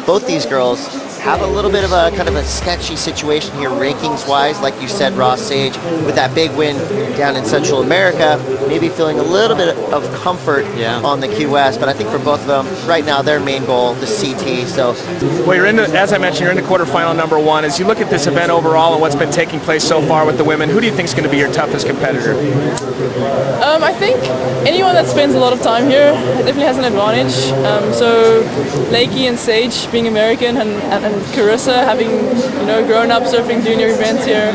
both these girls have a little bit of a kind of a sketchy situation here rankings-wise. Like you said, Ross, Sage, with that big win down in Central America, maybe feeling a little bit of comfort on the QS. But I think for both of them, right now, their main goal, the CT. So, well, you're in the, as I mentioned, you're in the quarterfinal number 1. As you look at this event overall and what's been taking place so far with the women, who do you think is going to be your toughest competitor? I think anyone that spends a lot of time here definitely has an advantage. So Lakey and Sage being American and Carissa having, grown up surfing junior events here.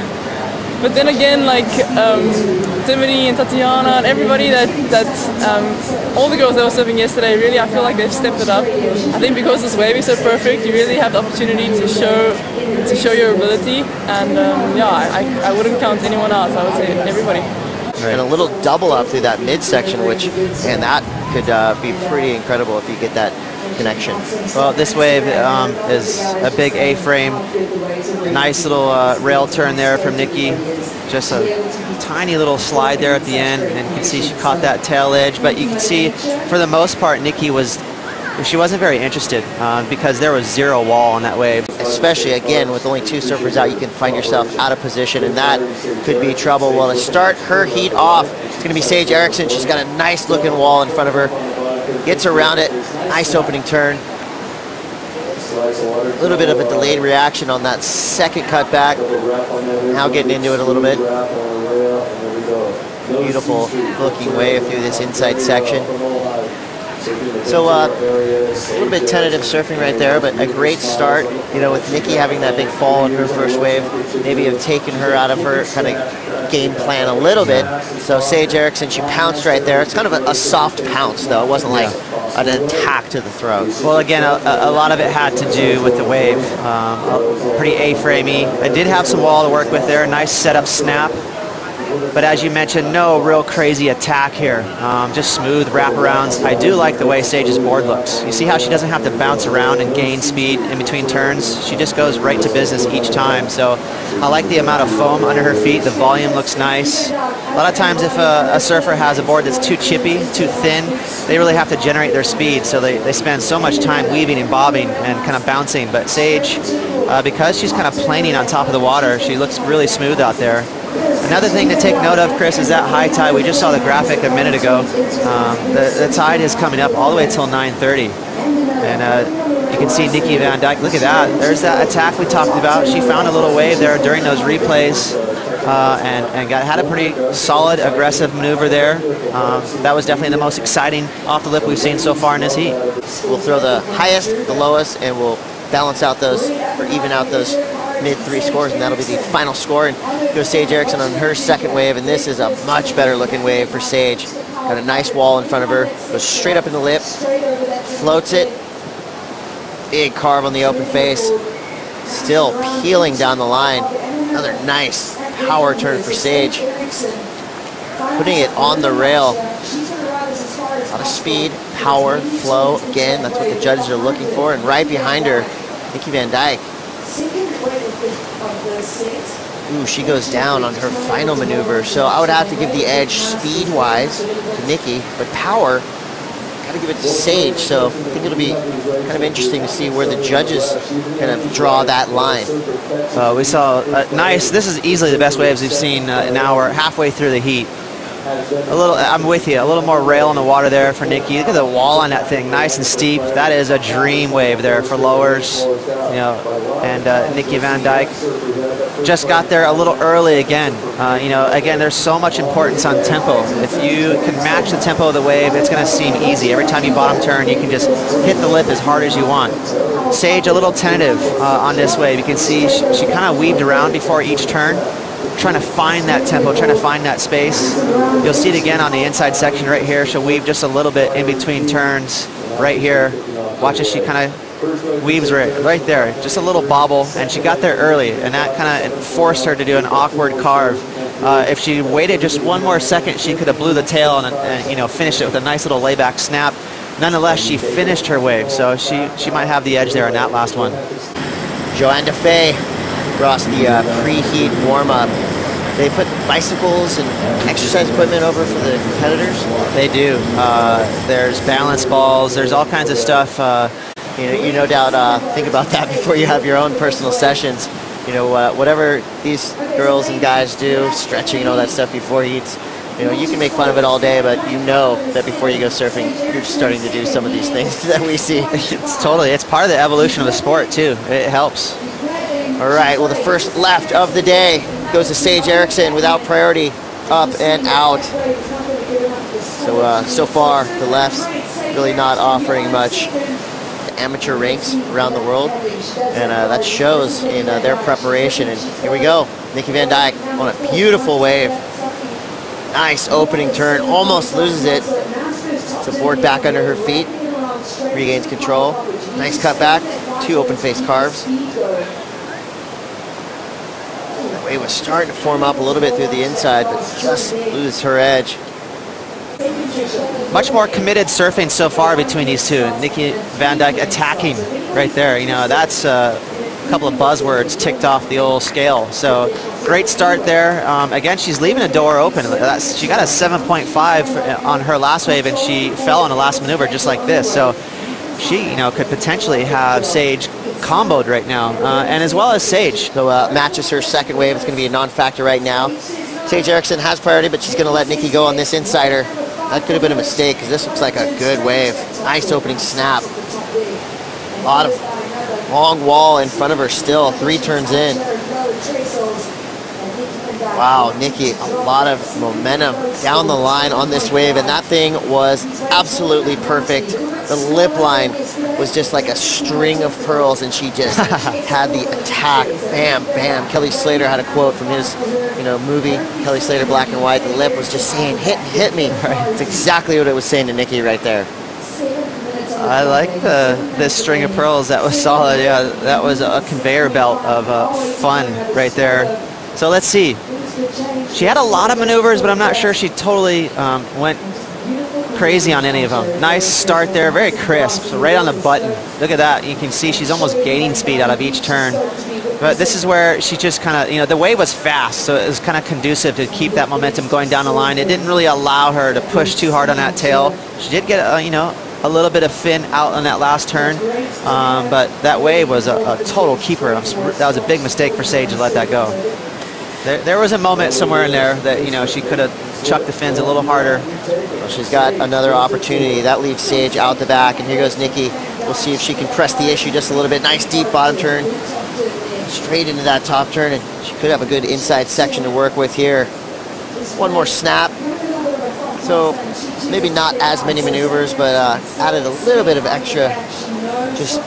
But then again, like Timothy and Tatiana and everybody all the girls that were surfing yesterday, really I feel like they've stepped it up. I think because this wave is so perfect, you really have the opportunity to show your ability. And I wouldn't count anyone else. I would say everybody. And a little double up through that midsection, and that could be pretty incredible if you get that connection. Well, this wave is a big A-frame. Nice little rail turn there from Nikki. Just a tiny little slide there at the end, and you can see she caught that tail edge. But you can see, for the most part, Nikki she wasn't very interested because there was zero wall on that wave. Especially, again, with only 2 surfers out, you can find yourself out of position, and that could be trouble. Well, to start her heat off, it's going to be Sage Erickson. She's got a nice-looking wall in front of her. Gets around it. Nice opening turn. A little bit of a delayed reaction on that second cut back. Now getting into it a little bit. Beautiful looking wave through this inside section. So a little bit tentative surfing right there, but a great start. With Nikki having that big fall in her first wave, maybe have taken her out of her kind of game plan a little bit. So Sage Erickson, she pounced right there. It's kind of a soft pounce, though. It wasn't like an attack to the throat. Well, again, a lot of it had to do with the wave. Pretty A-framey. I did have some wall to work with there. Nice setup snap. But as you mentioned, no real crazy attack here. Just smooth wraparounds. I do like the way Sage's board looks. You see how she doesn't have to bounce around and gain speed in between turns? She just goes right to business each time. So I like the amount of foam under her feet. The volume looks nice. A lot of times if a surfer has a board that's too chippy, too thin, they really have to generate their speed. So they spend so much time weaving and bobbing and kind of bouncing. But Sage, because she's kind of planing on top of the water, she looks really smooth out there. Another thing to take note of, Chris, is that high tide. We just saw the graphic a minute ago. The tide is coming up all the way till 9:30. And you can see Nikki Van Dijk. Look at that. There's that attack we talked about. She found a little wave there during those replays and had a pretty solid, aggressive maneuver there. That was definitely the most exciting off the lip we've seen so far in this heat. We'll throw the highest, the lowest, and we'll balance out those, or even out those mid-3 scores, and that'll be the final score. And goes Sage Erickson on her second wave, and this is a much better looking wave for Sage. Got a nice wall in front of her, goes straight up in the lip, floats it, big carve on the open face, still peeling down the line. Another nice power turn for Sage, putting it on the rail. A lot of speed, power, flow. Again, that's what the judges are looking for. And right behind her, Nikki Van Dijk. Ooh, she goes down on her final maneuver. So I would have to give the edge speed-wise to Nikki, but power, got to give it to Sage. So I think it'll be kind of interesting to see where the judges kind of draw that line. We saw this is easily the best waves we've seen an hour, halfway through the heat. I'm with you, a little more rail in the water there for Nikki. Look at the wall on that thing, nice and steep. That is a dream wave there for lowers, and Nikki Van Dijk just got there a little early again. Again, there's so much importance on tempo. If you can match the tempo of the wave, it's going to seem easy. Every time you bottom turn, you can just hit the lip as hard as you want. Sage a little tentative on this wave. You can see she kind of weaved around before each turn, trying to find that tempo, trying to find that space. You'll see it again on the inside section right here. She'll weave just a little bit in between turns right here. Watch as she kind of weaves right there, just a little bobble, and she got there early, and that kind of forced her to do an awkward carve. If she waited just one more second, she could have blew the tail and finished it with a nice little layback snap. Nonetheless, she finished her wave, so she might have the edge there in that last one. Joanne DeFay, Ross, the preheat warm-up. They put bicycles and exercise equipment over for the competitors? They do. There's balance balls. There's all kinds of stuff. You no doubt think about that before you have your own personal sessions. You know, whatever these girls and guys do, stretching and all that stuff before heats, you know, you can make fun of it all day, but you know that before you go surfing, you're starting to do some of these things that we see. It's part of the evolution of the sport too. It helps. All right, well, the first left of the day goes to Sage Erickson without priority, up and out. So, so far, the lefts really not offering much. The amateur ranks around the world, and that shows in their preparation. And here we go, Nikki Van Dijk on a beautiful wave. Nice opening turn, almost loses it. It's a board back under her feet, regains control. Nice cutback, 2 open face carves. The wave was starting to form up a little bit through the inside, but just loses her edge. Much more committed surfing so far between these two. Nikki Van Dijk attacking right there. You know, that's a couple of buzzwords ticked off the old scale. So great start there. Again, she's leaving a door open. She got a 7.5 on her last wave, and she fell on the last maneuver just like this. So she, you know, could potentially have Sage comboed right now, and as well as Sage. So matches her second wave. It's going to be a non-factor right now. Sage Erickson has priority, but she's going to let Nikki go on this insider. That could have been a mistake, because this looks like a good wave. Nice opening snap. A lot of long wall in front of her still, 3 turns in. Wow, Nikki, a lot of momentum down the line on this wave, and that thing was absolutely perfect. The lip line was just like a string of pearls, and she just had the attack. Bam, bam. Kelly Slater had a quote from his, you know, movie, Kelly Slater, Black and White. The lip was just saying, hit me. Right. It's exactly what it was saying to Nikki right there. I like this string of pearls. That was solid. Yeah, that was a conveyor belt of fun right there. So let's see. She had a lot of maneuvers, but I'm not sure she totally went crazy on any of them. Nice start there, very crisp, so right on the button. Look at that. You can see she's almost gaining speed out of each turn. But this is where she just kind of, you know, the wave was fast, so it was kind of conducive to keep that momentum going down the line. It didn't really allow her to push too hard on that tail. She did get, you know, a little bit of fin out on that last turn, but that wave was a total keeper. That was a big mistake for Sage to let that go. There was a moment somewhere in there that, you know, she could have chucked the fins a little harder. Well, she's got another opportunity. That leaves Sage out the back, and here goes Nikki. We'll see if she can press the issue just a little bit. Nice deep bottom turn, straight into that top turn, and she could have a good inside section to work with here. One more snap. So maybe not as many maneuvers, but added a little bit of extra just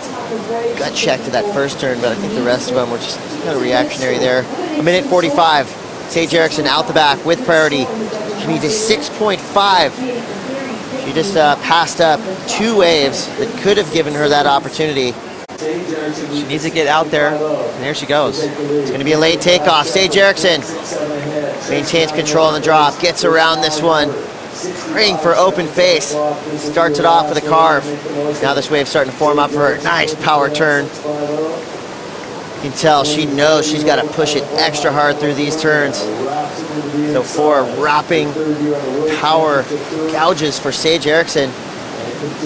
gut check to that first turn, but I think the rest of them were just kind of reactionary there. 1:45. Sage Erickson out the back with priority. She needs a 6.5. She just passed up 2 waves that could have given her that opportunity. She needs to get out there, and there she goes. It's going to be a late takeoff. Sage Erickson maintains control on the drop, gets around this one, praying for open face. Starts it off with a carve. Now this wave's starting to form up for her. Nice power turn. You can tell she knows she's got to push it extra hard through these turns. So 4 wrapping power gouges for Sage Erickson.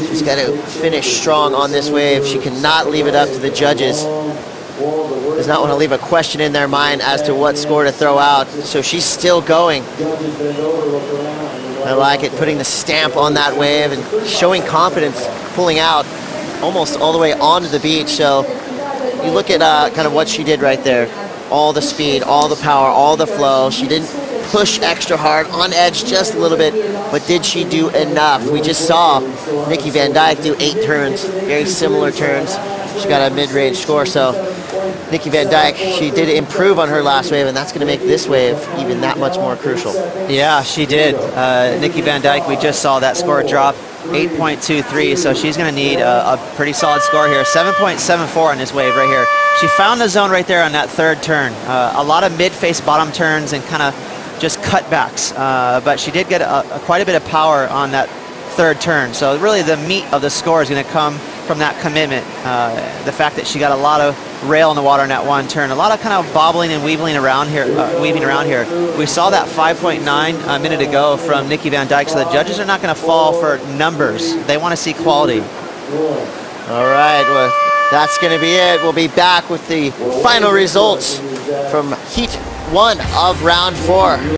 She's got to finish strong on this wave. She cannot leave it up to the judges. Does not want to leave a question in their mind as to what score to throw out. So she's still going. I like it, putting the stamp on that wave and showing confidence, pulling out almost all the way onto the beach. So you look at kind of what she did right there. All the speed, all the power, all the flow. She didn't push extra hard, on edge just a little bit, but did she do enough? We just saw Nikki Van Dijk do 8 turns, very similar turns. She got a mid-range score, so Nikki Van Dijk, she did improve on her last wave, and that's going to make this wave even that much more crucial. Yeah, she did. Nikki Van Dijk, we just saw that score drop 8.23, so she's going to need a pretty solid score here. 7.74 on this wave right here. She found the zone right there on that 3rd turn. A lot of mid-face bottom turns and kind of just cutbacks, but she did get quite a bit of power on that 3rd turn. So really the meat of the score is going to come from that commitment. The fact that she got a lot of rail in the water in that 1 turn, a lot of kind of bobbling and weaving around here. We saw that 5.9 a minute ago from Nikki Van Dijk, so the judges are not going to fall for numbers. They want to see quality. All right, well, that's going to be it. We'll be back with the final results from Heat 1 of round 4.